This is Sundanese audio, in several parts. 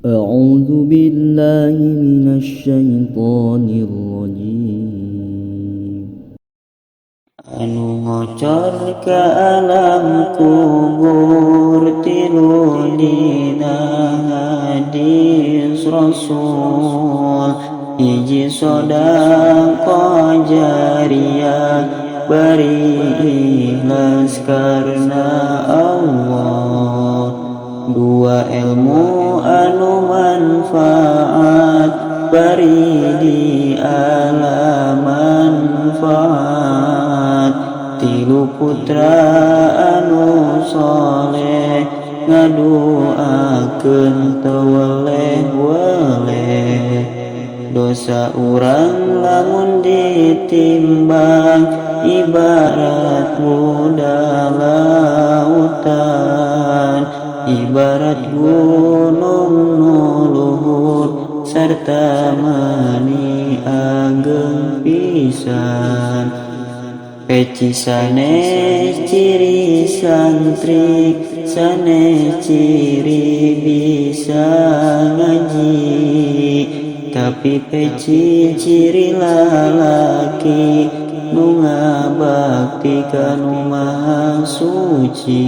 أعوذ بالله من الشيطان الرجيم. Anu ngocor ka alam kubur tilu dina hadis Rasul, hiji sodaqah jariyah beri ikhlas karena Allah, dua ilmu anu manfaat beri di alam manfaat, tilu putra anu soleh ngaduakeun teu weleh-weleh, dosa urang lamun ditimbang ibarat budak lautan, ibarat gunung nu luhur sarta mani ageng pisan. Peci sanes ciri santri, sanes ciri bisa ngaji, tapi peci ciri lalaki nu ngabakti ka nu maha suci.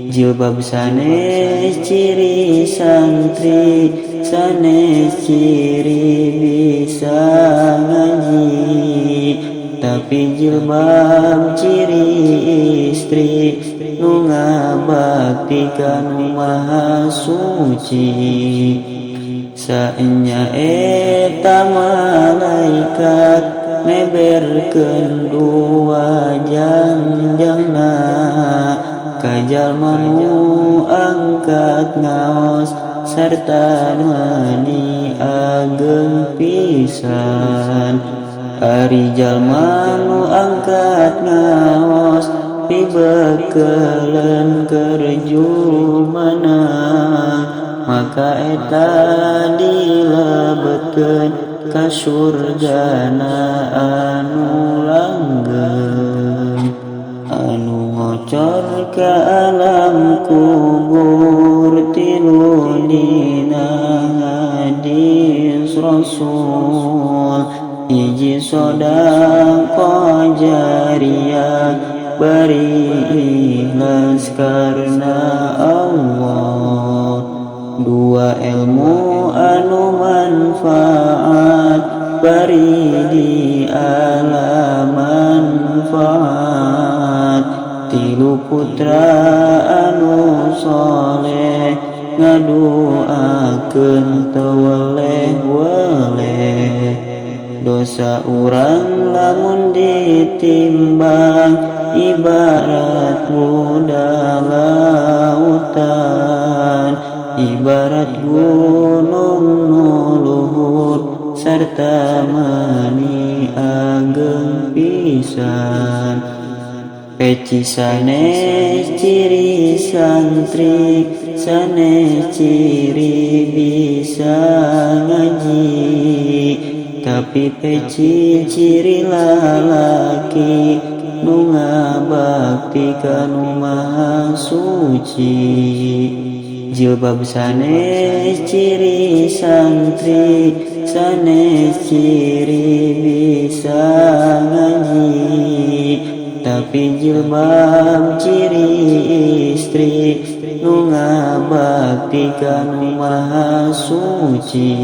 Jilbab sanes ciri santri, sanes ciri bisa ngaji, tapi jilbab ciri istri nu ngabakti ka nu maha suci. Saenya eta malaikat meberkeun dua janjangna ka jalma nu angkat ngaos sarta mani ageng pisan. Ari jalma nu angkat ngaos pibekeuleun keur jumana, maka eta dilebetkeun ka surgana anu langgeng. Anu ngocor ka alam kubur tilu dina hadis Rasul, hiji sodaqah jariyah beri ikhlas karena Allah, dua ilmu anu manfaat beri di alam manfaat, tilu putra anu soleh ngaduakeun teu weleh-weleh, dosa urang lamun ditimbang ibarat budak lautan, ibarat gunung nu luhur sarta mani ageng pisan. Peci sanes ciri santri, sanes ciri bisa ngaji, tapi peci ciri lalaki nu ngabakti ka nu maha suci. Jilbab sanes ciri santri, sanes ciri bisa ngaji, tapi jilbab ciri istri nu ngabakti ka nu maha suci.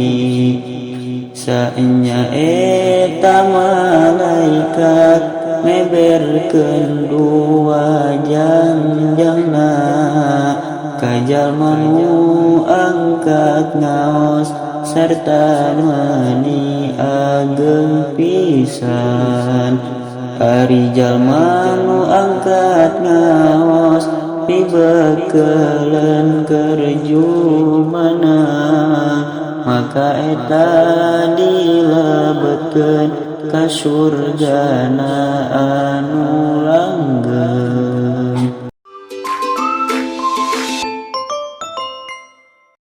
Saenya eta malaikat meberkeun dua janjangna ka jalma nu angkat ngaos sarta mani ageng pisan. Ari jalma nu angkat ngaos pibekeuleun keur jumana, maka eta dilebetkeun ka surgana anu langgeng.